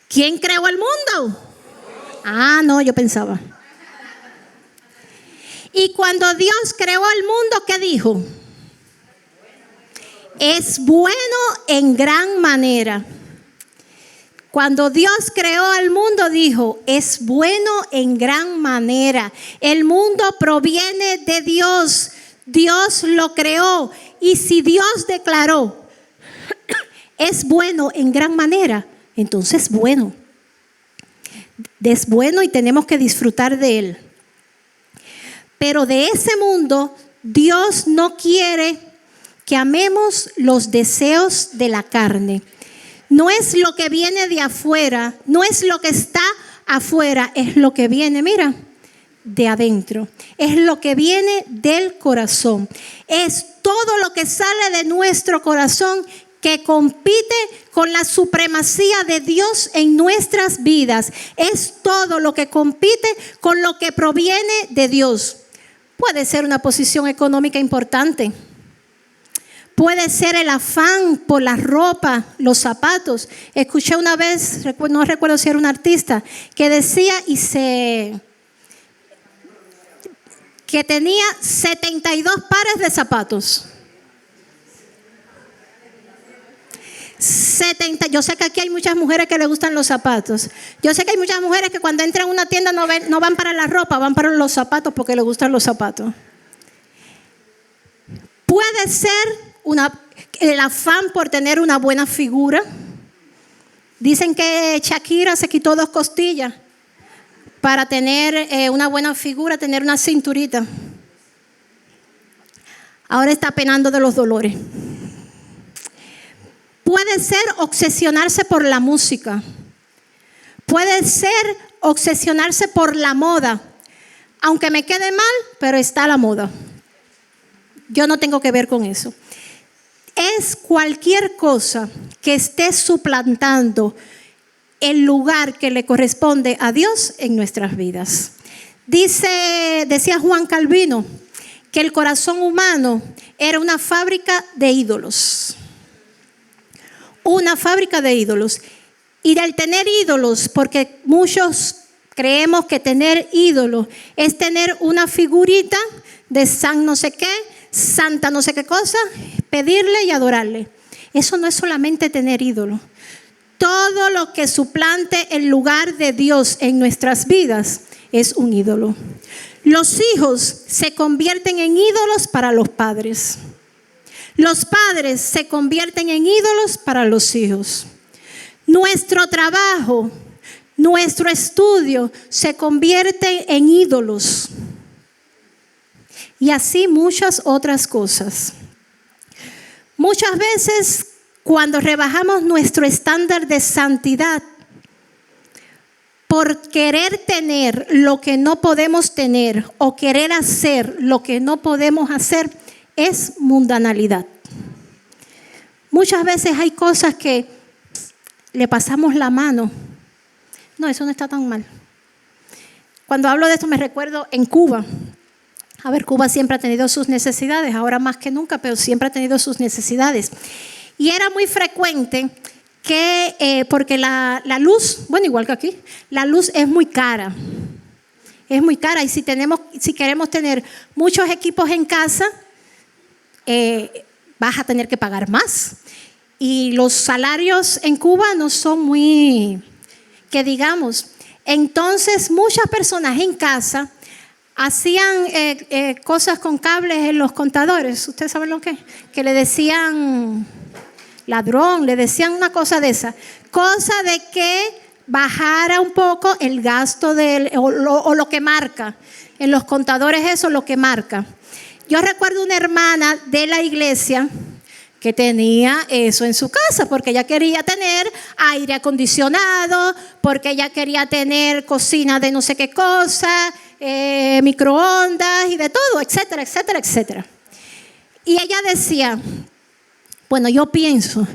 ¿Quién creó el mundo? Ah, no, yo pensaba. Y cuando Dios creó el mundo, ¿qué dijo? Es bueno en gran manera. Cuando Dios creó el mundo, dijo, es bueno en gran manera. El mundo proviene de Dios. Dios lo creó. Y si Dios declaró, es bueno en gran manera, entonces es bueno. Es bueno y tenemos que disfrutar de él. Pero de ese mundo, Dios no quiere que amemos los deseos de la carne. No es lo que viene de afuera, no es lo que está afuera, es lo que viene, mira, de adentro. Es lo que viene del corazón. Es todo lo que sale de nuestro corazón que compite con la supremacía de Dios en nuestras vidas. Es todo lo que compite con lo que proviene de Dios. Puede ser una posición económica importante. Puede ser el afán por la ropa, los zapatos. Escuché una vez, no recuerdo si era un artista, que decía que tenía 72 pares de zapatos. Yo sé que aquí hay muchas mujeres que les gustan los zapatos. Yo sé que hay muchas mujeres que cuando entran a una tienda no van para la ropa, van para los zapatos porque les gustan los zapatos. Puede ser el afán por tener una buena figura. Dicen que Shakira se quitó 2 costillas para tener una buena figura, tener una cinturita. Ahora está penando de los dolores. Puede ser obsesionarse por la música. Puede ser obsesionarse por la moda. Aunque me quede mal, pero está la moda. Yo no tengo que ver con eso. Es cualquier cosa que esté suplantando el lugar que le corresponde a Dios en nuestras vidas. Decía Juan Calvino que el corazón humano era una fábrica de ídolos. Una fábrica de ídolos. Y al tener ídolos, porque muchos creemos que tener ídolos es tener una figurita de san no sé qué, santa no sé qué cosa, pedirle y adorarle. Eso no es solamente tener ídolos. Todo lo que suplante el lugar de Dios en nuestras vidas es un ídolo. Los hijos se convierten en ídolos para los padres. Los padres se convierten en ídolos para los hijos. Nuestro trabajo, nuestro estudio se convierte en ídolos. Y así muchas otras cosas. Muchas veces cuando rebajamos nuestro estándar de santidad por querer tener lo que no podemos tener o querer hacer lo que no podemos hacer, es mundanalidad. Muchas veces hay cosas que le pasamos la mano. No, eso no está tan mal. Cuando hablo de esto me recuerdo en Cuba. A ver, Cuba siempre ha tenido sus necesidades, ahora más que nunca, pero siempre ha tenido sus necesidades. Y era muy frecuente que, porque la luz, bueno, igual que aquí, la luz es muy cara. Es muy cara y si queremos tener muchos equipos en casa, vas a tener que pagar más. Y los salarios en Cuba no son muy, que digamos. Entonces, muchas personas en casa hacían cosas con cables en los contadores. ¿Ustedes saben lo que es? Que le decían ladrón, le decían una cosa de esa. Cosa de que bajara un poco el gasto o lo que marca. En los contadores eso es lo que marca. Yo recuerdo una hermana de la iglesia que tenía eso en su casa porque ella quería tener aire acondicionado, porque ella quería tener cocina de no sé qué cosa, microondas y de todo, etcétera, etcétera, etcétera. Y ella decía, bueno, yo pienso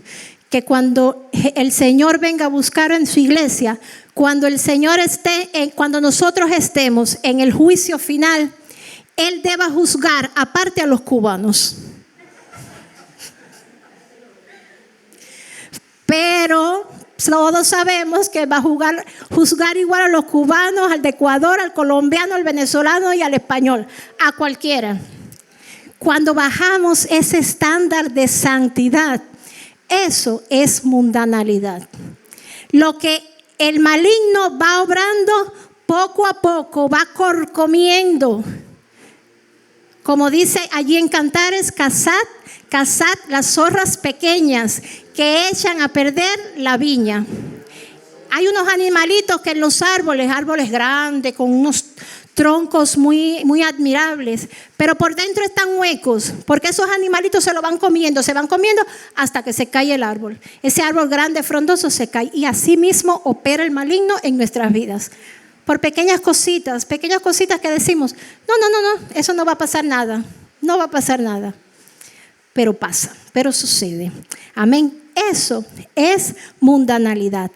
que cuando el Señor venga a buscar en su iglesia, cuando el Señor cuando nosotros estemos en el juicio final, Él deba juzgar aparte a los cubanos. Pero todos sabemos que va a juzgar igual a los cubanos, al de Ecuador, al colombiano, al venezolano y al español, a cualquiera. Cuando bajamos ese estándar de santidad, eso es mundanalidad. Lo que el maligno va obrando poco a poco, va corcomiendo. Como dice allí en Cantares, cazad las zorras pequeñas que echan a perder la viña. Hay unos animalitos que en los árboles grandes, con unos troncos muy, muy admirables, pero por dentro están huecos, porque esos animalitos se van comiendo hasta que se cae el árbol. Ese árbol grande, frondoso, se cae. Y así mismo opera el maligno en nuestras vidas. Por pequeñas cositas que decimos, no, eso no va a pasar nada, no va a pasar nada. Pero pasa, pero sucede. Amén. Eso es mundanalidad.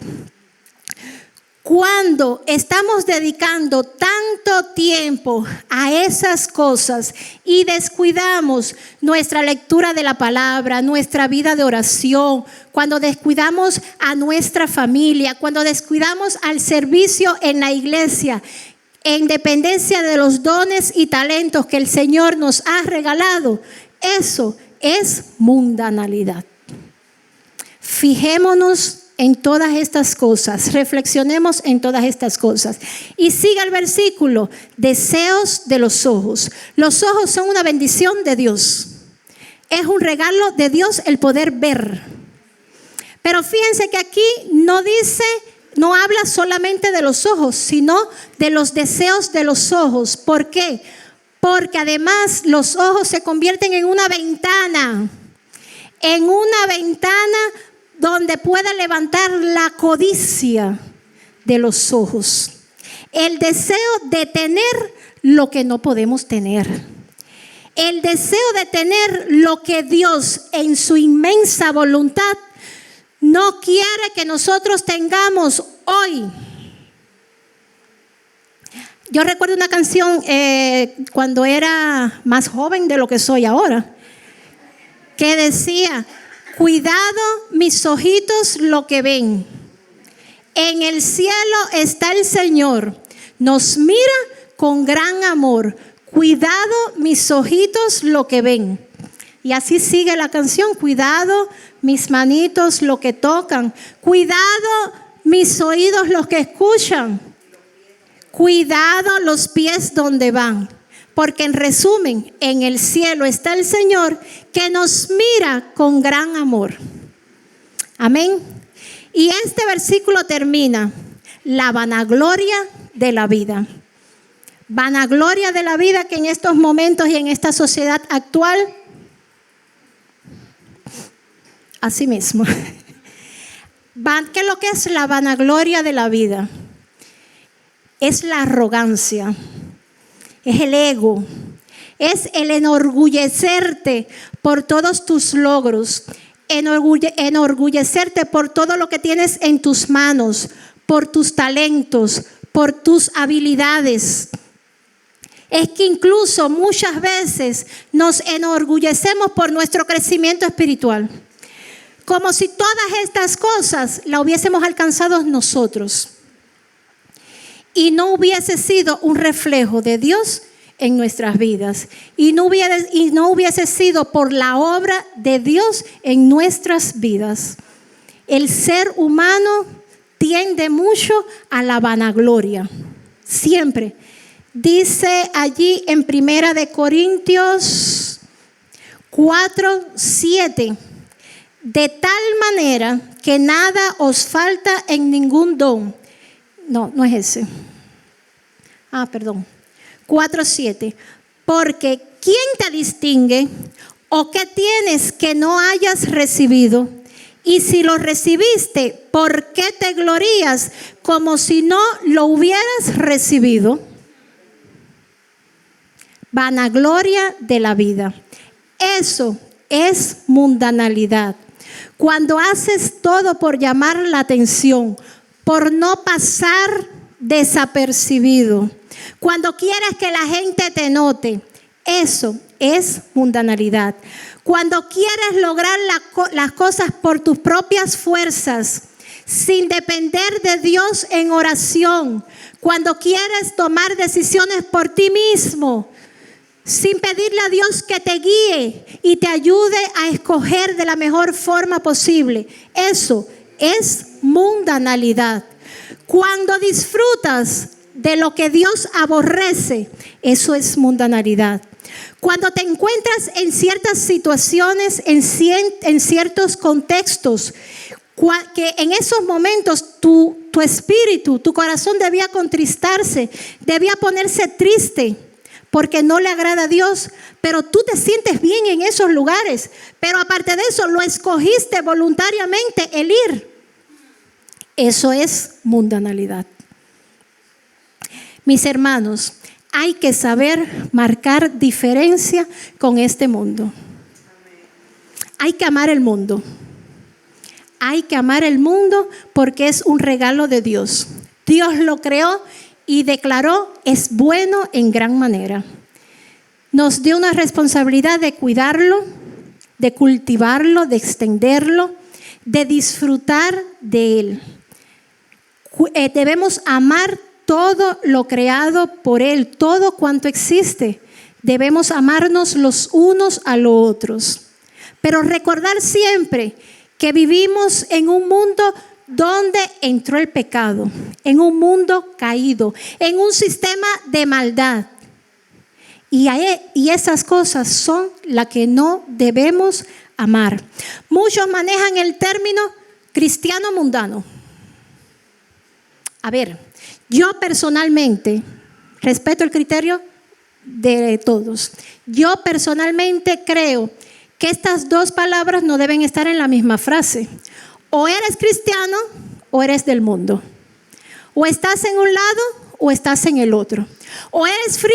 Cuando estamos dedicando tanto tiempo a esas cosas y descuidamos nuestra lectura de la palabra, nuestra vida de oración, cuando descuidamos a nuestra familia, cuando descuidamos al servicio en la iglesia, en dependencia de los dones y talentos que el Señor nos ha regalado, eso es mundanalidad. Fijémonos en todas estas cosas, reflexionemos en todas estas cosas. Y siga el versículo, deseos de los ojos. Los ojos son una bendición de Dios. Es un regalo de Dios el poder ver. Pero fíjense que aquí no habla solamente de los ojos, sino de los deseos de los ojos. ¿Por qué? Porque además los ojos se convierten en una ventana donde pueda levantar la codicia de los ojos. El deseo de tener lo que no podemos tener. El deseo de tener lo que Dios en su inmensa voluntad no quiere que nosotros tengamos hoy. Yo recuerdo una canción cuando era más joven de lo que soy ahora, que decía: cuidado mis ojitos lo que ven. En el cielo está el Señor, nos mira con gran amor. Cuidado mis ojitos lo que ven. Y así sigue la canción: cuidado mis manitos lo que tocan. Cuidado mis oídos los que escuchan. Cuidado los pies donde van. Porque en resumen, en el cielo está el Señor que nos mira con gran amor. Amén. Y este versículo termina: la vanagloria de la vida. Vanagloria de la vida que en estos momentos y en esta sociedad actual, así mismo. ¿Qué es lo que es la vanagloria de la vida? Es la arrogancia, es el ego, es el enorgullecerte por todos tus logros, enorgullecerte por todo lo que tienes en tus manos, por tus talentos, por tus habilidades. Es que incluso muchas veces nos enorgullecemos por nuestro crecimiento espiritual, como si todas estas cosas las hubiésemos alcanzado nosotros y no hubiese sido un reflejo de Dios en nuestras vidas y no hubiese sido por la obra de Dios en nuestras vidas. El ser humano tiende mucho a la vanagloria, siempre. Dice allí en 1 Corintios 4:7, de tal manera que nada os falta en ningún don. No es ese. 4:7. Porque ¿quién te distingue? ¿O qué tienes que no hayas recibido? Y si lo recibiste, ¿por qué te glorías como si no lo hubieras recibido? Vanagloria de la vida. Eso es mundanalidad. Cuando haces todo por llamar la atención, por no pasar desapercibido, cuando quieres que la gente te note, eso es mundanalidad. Cuando quieres lograr las cosas por tus propias fuerzas, sin depender de Dios en oración, cuando quieres tomar decisiones por ti mismo, sin pedirle a Dios que te guíe y te ayude a escoger de la mejor forma posible. Eso es mundanalidad. Cuando disfrutas de lo que Dios aborrece, eso es mundanalidad. Cuando te encuentras en ciertas situaciones, en ciertos contextos, que en esos momentos tu espíritu, tu corazón debía contristarse, debía ponerse triste, porque no le agrada a Dios, pero tú te sientes bien en esos lugares. Pero aparte de eso, lo escogiste voluntariamente el ir. Eso es mundanalidad. Mis hermanos, hay que saber marcar diferencia con este mundo. Hay que amar el mundo. Hay que amar el mundo porque es un regalo de Dios. Dios lo creó y declaró es bueno en gran manera. Nos dio una responsabilidad de cuidarlo, de cultivarlo, de extenderlo, de disfrutar de él. Debemos amar todo lo creado por él, todo cuanto existe. Debemos amarnos los unos a los otros. Pero recordar siempre que vivimos en un mundo donde entró el pecado, en un mundo caído, en un sistema de maldad. Y esas cosas son las que no debemos amar. Muchos manejan el término cristiano mundano. A ver, yo personalmente respeto el criterio de todos. Yo personalmente creo que estas dos palabras no deben estar en la misma frase. O eres cristiano o eres del mundo. O estás en un lado o estás en el otro. O eres frío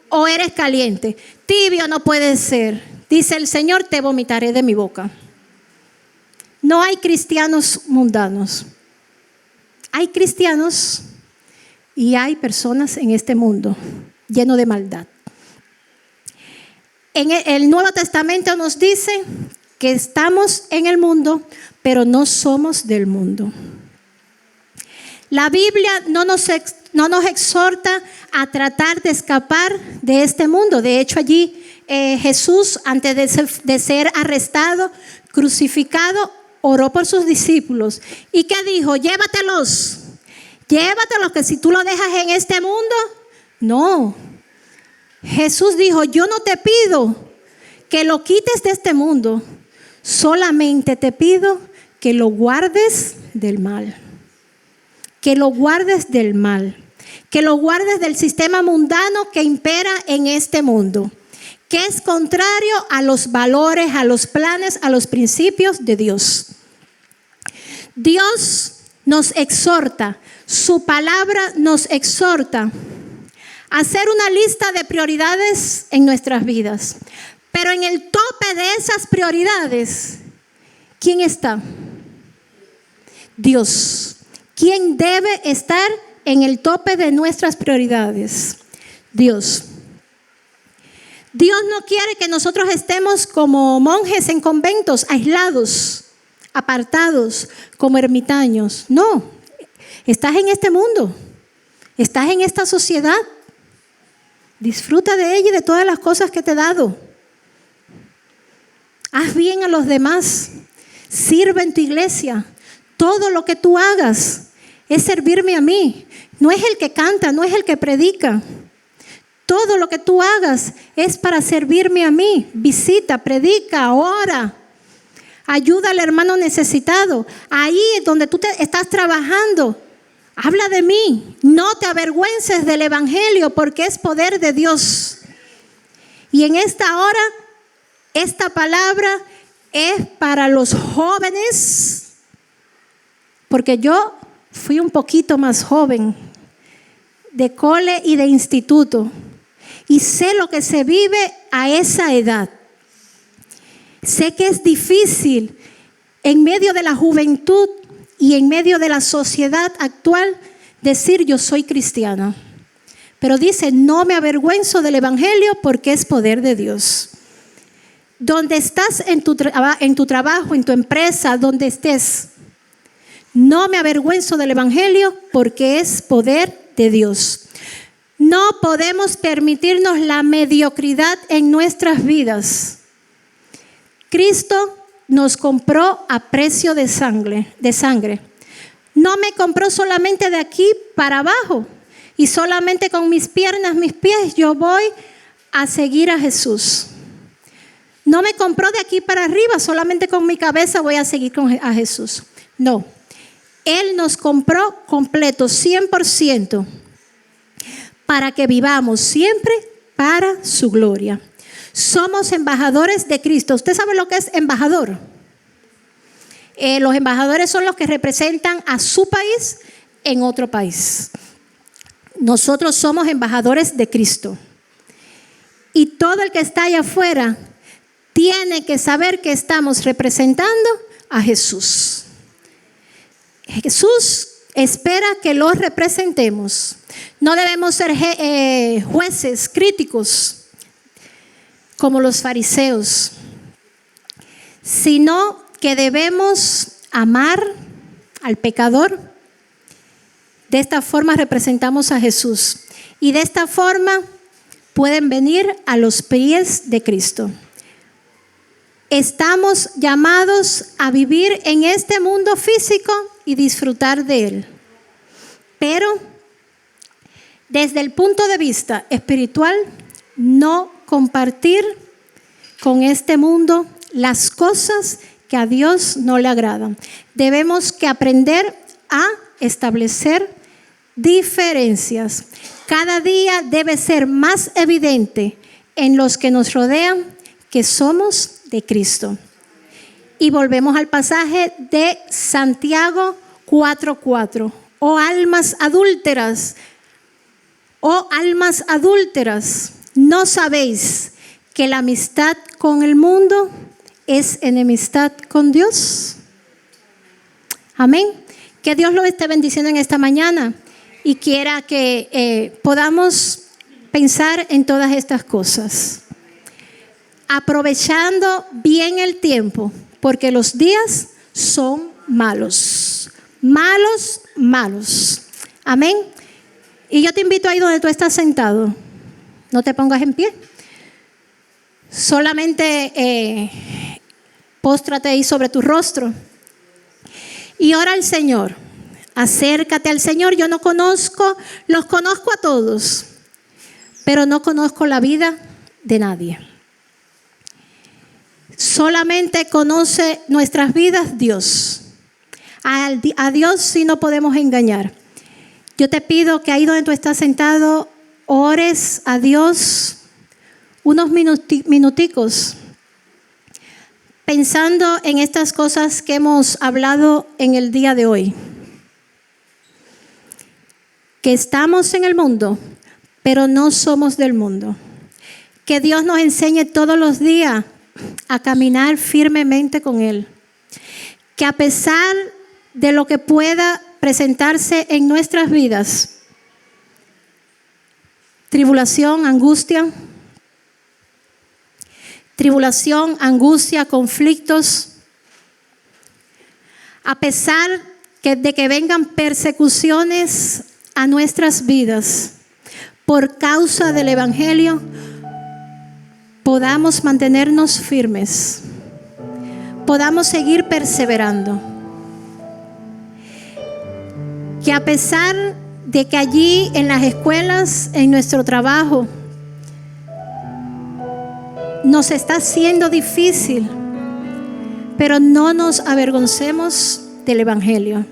o eres caliente. Tibio no puede ser. Dice el Señor, te vomitaré de mi boca. No hay cristianos mundanos. Hay cristianos y hay personas en este mundo lleno de maldad. En el Nuevo Testamento nos dice que estamos en el mundo, pero no somos del mundo. La Biblia no nos exhorta a tratar de escapar de este mundo. De hecho, allí Jesús, antes de ser arrestado, crucificado, oró por sus discípulos. ¿Y qué dijo? Llévatelos, que si tú lo dejas en este mundo, no. Jesús dijo, yo no te pido que lo quites de este mundo, solamente te pido que lo guardes del mal. que lo guardes del mal, que lo guardes del sistema mundano que impera en este mundo, que es contrario a los valores, a los planes, a los principios de Dios. Dios nos exhorta, su palabra nos exhorta a hacer una lista de prioridades en nuestras vidas. Pero en el tope de esas prioridades, ¿quién está? Dios. ¿Quién debe estar en el tope de nuestras prioridades? Dios. Dios no quiere que nosotros estemos como monjes en conventos, aislados, apartados, como ermitaños. No, estás en este mundo, estás en esta sociedad. Disfruta de ella y de todas las cosas que te he dado. Haz bien a los demás, sirve en tu iglesia. Todo lo que tú hagas es servirme a mí. No es el que canta, no es el que predica. Todo lo que tú hagas es para servirme a mí. Visita, predica, ora. Ayuda al hermano necesitado. Ahí donde tú estás trabajando, habla de mí. No te avergüences del evangelio porque es poder de Dios. Y en esta hora, esta palabra es para los jóvenes, porque yo fui un poquito más joven de cole y de instituto y sé lo que se vive a esa edad. Sé que es difícil en medio de la juventud y en medio de la sociedad actual decir yo soy cristiana. Pero dice, no me avergüenzo del evangelio porque es poder de Dios. Donde estás en tu trabajo, en tu empresa, donde estés, no me avergüenzo del evangelio porque es poder de Dios. No podemos permitirnos la mediocridad en nuestras vidas. Cristo nos compró a precio de sangre. No me compró solamente de aquí para abajo y solamente con mis piernas, mis pies, yo voy a seguir a Jesús. No me compró de aquí para arriba, solamente con mi cabeza voy a seguir a Jesús. No, Él nos compró completo, 100%, para que vivamos siempre para su gloria. Somos embajadores de Cristo. ¿Usted sabe lo que es embajador? Los embajadores son los que representan a su país en otro país. Nosotros somos embajadores de Cristo. Y todo el que está allá afuera tiene que saber que estamos representando a Jesús. Jesús espera que lo representemos. No debemos ser jueces críticos como los fariseos, sino que debemos amar al pecador. De esta forma representamos a Jesús y de esta forma pueden venir a los pies de Cristo. Estamos llamados a vivir en este mundo físico y disfrutar de él. Pero desde el punto de vista espiritual, no compartir con este mundo las cosas que a Dios no le agradan. Debemos que aprender a establecer diferencias. Cada día debe ser más evidente en los que nos rodean que somos de Cristo. Y volvemos al pasaje de Santiago 4:4. Oh almas adúlteras, ¿no sabéis que la amistad con el mundo es enemistad con Dios? Amén. Que Dios lo esté bendiciendo en esta mañana y quiera que podamos pensar en todas estas cosas. Aprovechando bien el tiempo, porque los días son malos. Malos. Amén. Y yo te invito ahí donde tú estás sentado. No te pongas en pie. Solamente póstrate ahí sobre tu rostro. Y ora al Señor. Acércate al Señor. Yo los conozco a todos, pero no conozco la vida de nadie. Solamente conoce nuestras vidas Dios. A Dios sí no podemos engañar. Yo te pido que ahí donde tú estás sentado, ores a Dios unos minuticos, pensando en estas cosas que hemos hablado en el día de hoy. Que estamos en el mundo, pero no somos del mundo. Que Dios nos enseñe todos los días a caminar firmemente con Él. Que a pesar de lo que pueda presentarse en nuestras vidas, tribulación, angustia, conflictos, a pesar de que vengan persecuciones a nuestras vidas por causa del Evangelio, podamos mantenernos firmes, podamos seguir perseverando. Que a pesar de que allí en las escuelas, en nuestro trabajo, nos está siendo difícil, pero no nos avergoncemos del Evangelio.